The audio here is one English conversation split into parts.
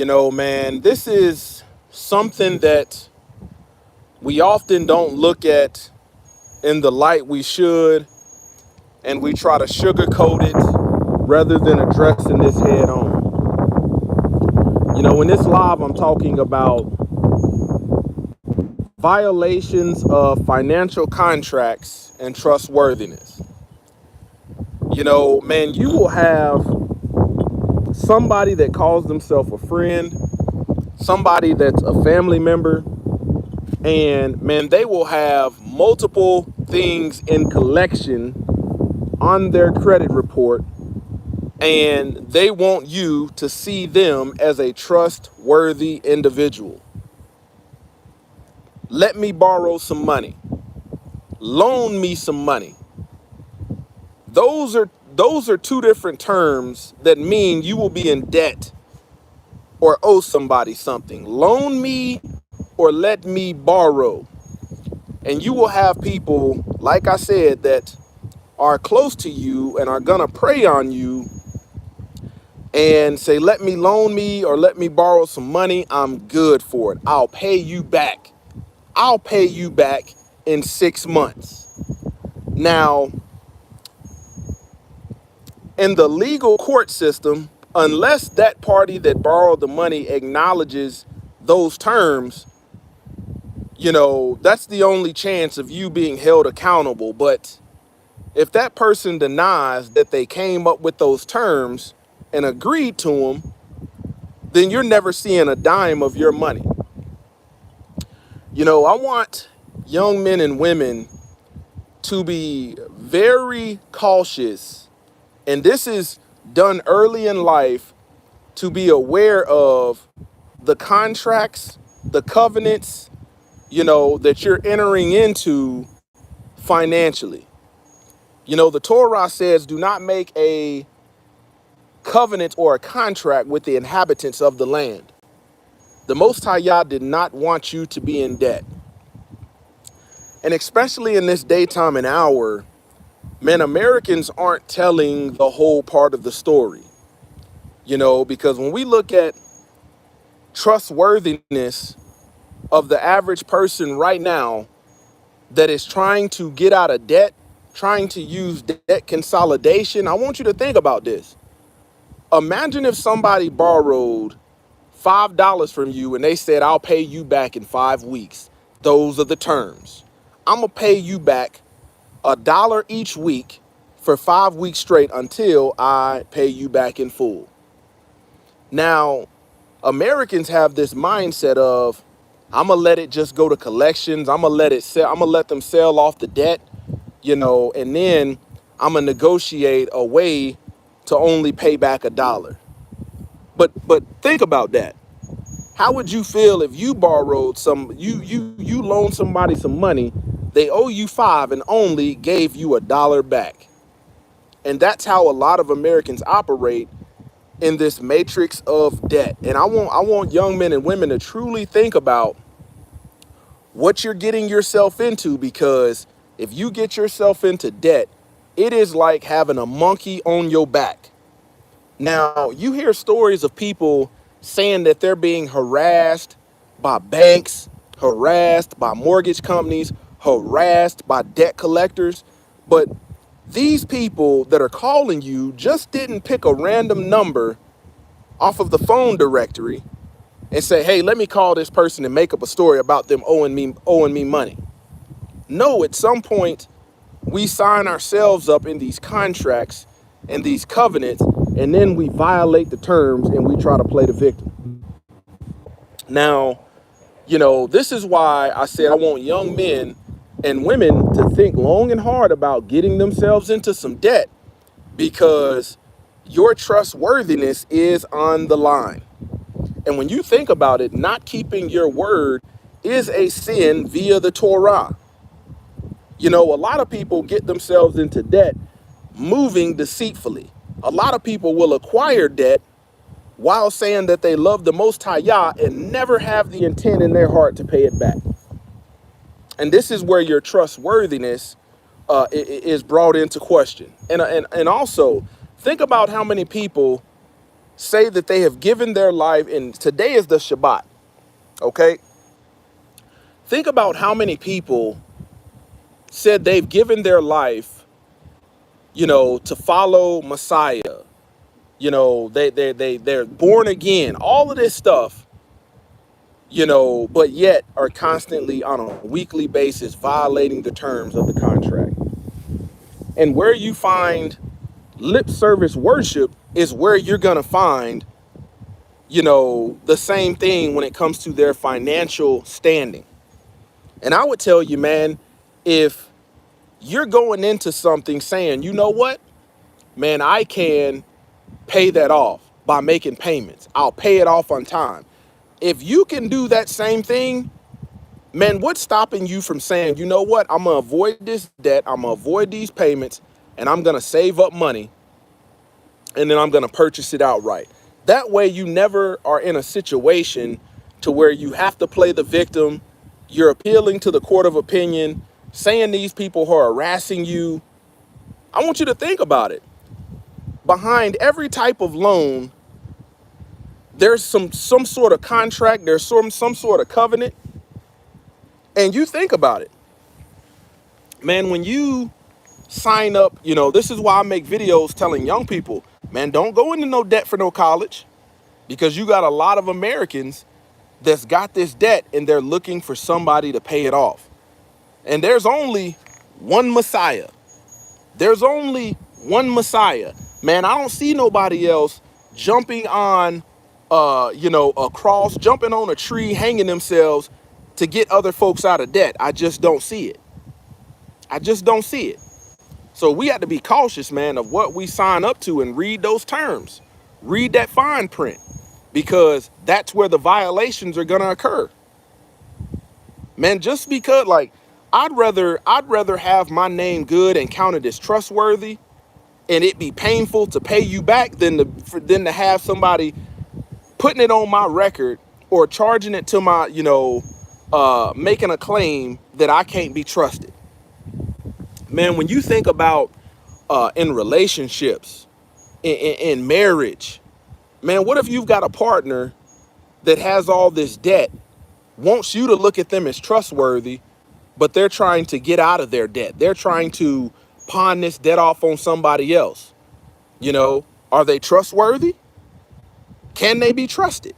Man, this is something that we often don't look at in the light we should, and we try to sugarcoat it rather than addressing this head on. In this live, I'm talking about violations of financial contracts and trustworthiness. Man, you will have somebody that calls themselves a friend, somebody that's a family member, and man, they will have multiple things in collection on their credit report, and they want you to see them as a trustworthy individual. Let me borrow some money. Loan me some money. Those are two different terms that mean you will be in debt or owe somebody something. Loan me or let me borrow. And you will have people, like I said, that are close to you and are gonna prey on you and say, let me loan me or let me borrow some money. I'm good for it. I'll pay you back. I'll pay you back in 6 months. Now, in the legal court system, unless that party that borrowed the money acknowledges those terms, that's the only chance of you being held accountable. But if that person denies that they came up with those terms and agreed to them, then you're never seeing a dime of your money. I want young men and women to be very cautious, and this is done early in life, to be aware of the contracts, the covenants, that you're entering into financially. The Torah says, do not make a covenant or a contract with the inhabitants of the land. The Most High Yah did not want you to be in debt. And especially in this daytime and hour, man, Americans aren't telling the whole part of the story. Because when we look at trustworthiness of the average person right now that is trying to get out of debt, trying to use debt consolidation, I want you to think about this. Imagine if somebody borrowed $5 from you and they said, I'll pay you back in 5 weeks. Those are the terms. I'm going to pay you back $1 each week for 5 weeks straight until I pay you back in full. Now, Americans have this mindset of, I'm going to let it just go to collections. I'm going to let it sell. I'm going to let them sell off the debt, and then I'm going to negotiate a way to only pay back $1. But think about that. How would you feel if you borrowed you loaned somebody some money, they owe you 5 and only gave you $1 back? And that's how a lot of Americans operate in this matrix of debt. And I want young men and women to truly think about what you're getting yourself into, because if you get yourself into debt, it is like having a monkey on your back. Now, you hear stories of people saying that they're being harassed by banks, harassed by mortgage companies, harassed by debt collectors. But these people that are calling you just didn't pick a random number off of the phone directory and say, hey, let me call this person and make up a story about them owing me money. No, at some point, we sign ourselves up in these contracts and these covenants, and then we violate the terms and we try to play the victim. Now, this is why I said I want young men and women to think long and hard about getting themselves into some debt, because your trustworthiness is on the line. And when you think about it, not keeping your word is a sin via the Torah. A lot of people get themselves into debt moving deceitfully. A lot of people will acquire debt while saying that they love the Most High Yah and never have the intent in their heart to pay it back. And this is where your trustworthiness is brought into question. And also, think about how many people say that they have given their life, and today is the Shabbat, okay? Think about how many people said they've given their life, to follow Messiah. They're born again, all of this stuff, but yet are constantly on a weekly basis violating the terms of the contract. And where you find lip service worship is where you're going to find, the same thing when it comes to their financial standing. And I would tell you, man, if you're going into something saying, you know what, man, I can pay that off by making payments. I'll pay it off on time. If you can do that same thing, man, what's stopping you from saying, you know what, I'm going to avoid this debt, I'm going to avoid these payments, and I'm going to save up money, and then I'm going to purchase it outright. That way you never are in a situation to where you have to play the victim. You're appealing to the court of opinion, saying these people who are harassing you. I want you to think about it. Behind every type of loan, there's some sort of contract, there's some sort of covenant. And you think about it, man, when you sign up, this is why I make videos telling young people, man, don't go into no debt for no college, because you got a lot of Americans that's got this debt and they're looking for somebody to pay it off. And there's only one Messiah. There's only one Messiah. Man, I don't see nobody else jumping on, a cross, jumping on a tree, hanging themselves to get other folks out of debt. I just don't see it. I just don't see it. So we have to be cautious, man, of what we sign up to and read those terms. Read that fine print, because that's where the violations are going to occur. Man, just because, like, I'd rather have my name good and counted as trustworthy and it be painful to pay you back than to have somebody putting it on my record or charging it to my, making a claim that I can't be trusted. Man, when you think about in relationships, in marriage, man, what if you've got a partner that has all this debt, wants you to look at them as trustworthy, but they're trying to get out of their debt. They're trying to pawn this debt off on somebody else. Are they trustworthy? Can they be trusted?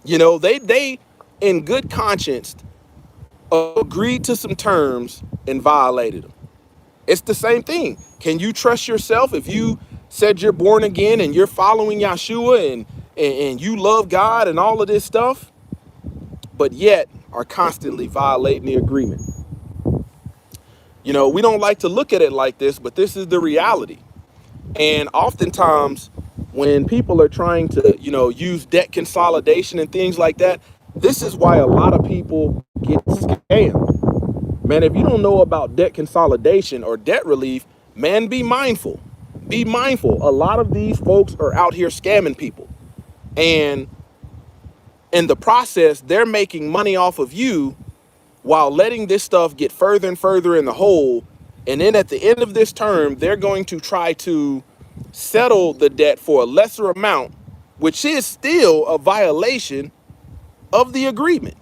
They in good conscience agreed to some terms and violated them. It's the same thing. Can you trust yourself if you said you're born again and you're following Yahshua and you love God and all of this stuff, but yet are constantly violating the agreement? We don't like to look at it like this, but this is the reality. And oftentimes when people are trying to, use debt consolidation and things like that, this is why a lot of people get scammed. Man, if you don't know about debt consolidation or debt relief, man, be mindful. Be mindful. A lot of these folks are out here scamming people. And in the process, they're making money off of you while letting this stuff get further and further in the hole. And then at the end of this term, they're going to try to settle the debt for a lesser amount, which is still a violation of the agreement.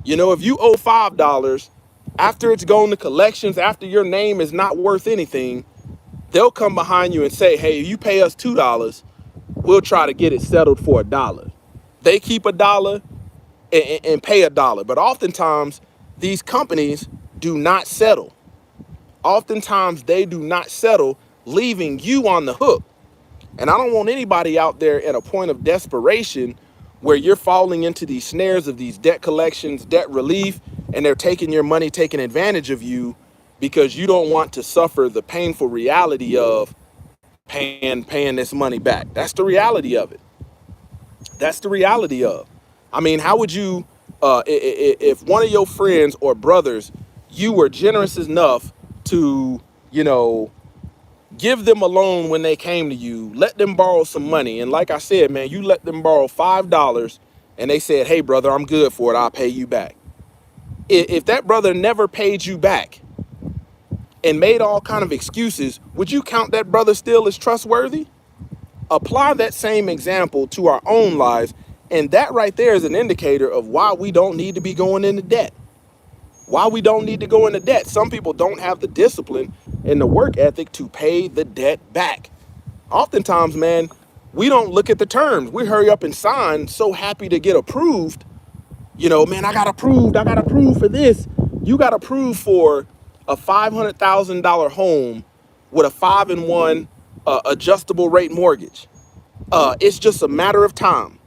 If you owe $5, after it's gone to collections, after your name is not worth anything, they'll come behind you and say, hey, you pay us $2, we'll try to get it settled for $1. They keep $1 and pay $1. But oftentimes, these companies do not settle. Oftentimes, they do not settle, leaving you on the hook. And I don't want anybody out there at a point of desperation where you're falling into these snares of these debt collections, debt relief, and they're taking your money, taking advantage of you because you don't want to suffer the painful reality of paying this money back. That's the reality of it. That's the reality of. I mean, how would you, if one of your friends or brothers, you were generous enough to, give them a loan when they came to you, let them borrow some money. And like I said, man, you let them borrow $5 and they said, hey, brother, I'm good for it. I'll pay you back. If that brother never paid you back and made all kind of excuses, would you count that brother still as trustworthy? Apply that same example to our own lives, and that right there is an indicator of why we don't need to be going into debt. Why we don't need to go into debt. Some people don't have the discipline and the work ethic to pay the debt back. Oftentimes, man, we don't look at the terms. We hurry up and sign, so happy to get approved. You know, man, I got approved for this. You got approved for a $500,000 home with a 5-in-1 adjustable rate mortgage. It's just a matter of time.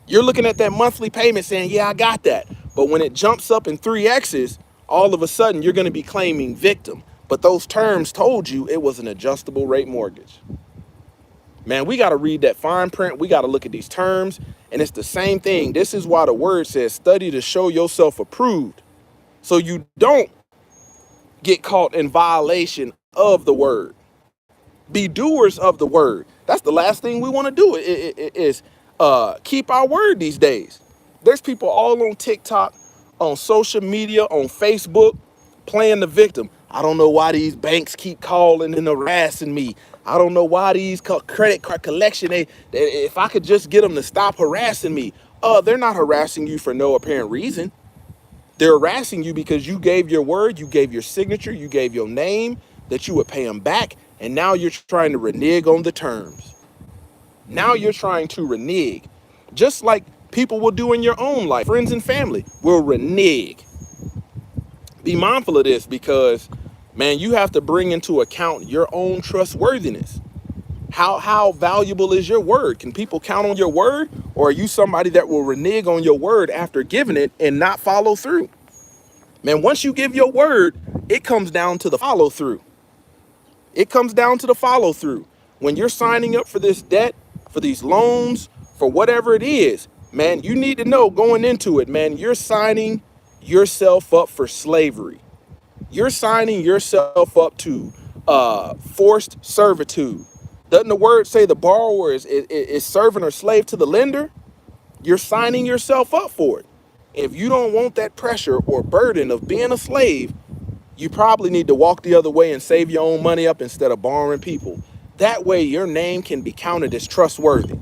You're looking at that monthly payment saying, yeah, I got that. But when it jumps up in 3X's, all of a sudden you're going to be claiming victim. But those terms told you it was an adjustable rate mortgage. Man, we got to read that fine print. We got to look at these terms. And it's the same thing. This is why the word says study to show yourself approved. So you don't get caught in violation of the word. Be doers of the word. That's the last thing we want to do is keep our word these days. There's people all on TikTok, on social media, on Facebook, playing the victim. I don't know why these banks keep calling and harassing me. I don't know why these credit card collection, if I could just get them to stop harassing me. They're not harassing you for no apparent reason. They're harassing you because you gave your word, you gave your signature, you gave your name that you would pay them back. And now you're trying to renege on the terms. Now you're trying to renege, just like people will do in your own life. Friends and family will renege. Be mindful of this because, man, you have to bring into account your own trustworthiness. How valuable is your word? Can people count on your word? Or are you somebody that will renege on your word after giving it and not follow through? Man, once you give your word, it comes down to the follow through. It comes down to the follow through. When you're signing up for this debt, for these loans, for whatever it is, man, you need to know going into it, man, you're signing yourself up for slavery. You're signing yourself up to forced servitude. Doesn't the word say the borrower is servant or slave to the lender? You're signing yourself up for it. If you don't want that pressure or burden of being a slave, you probably need to walk the other way and save your own money up instead of borrowing people. That way your name can be counted as trustworthy.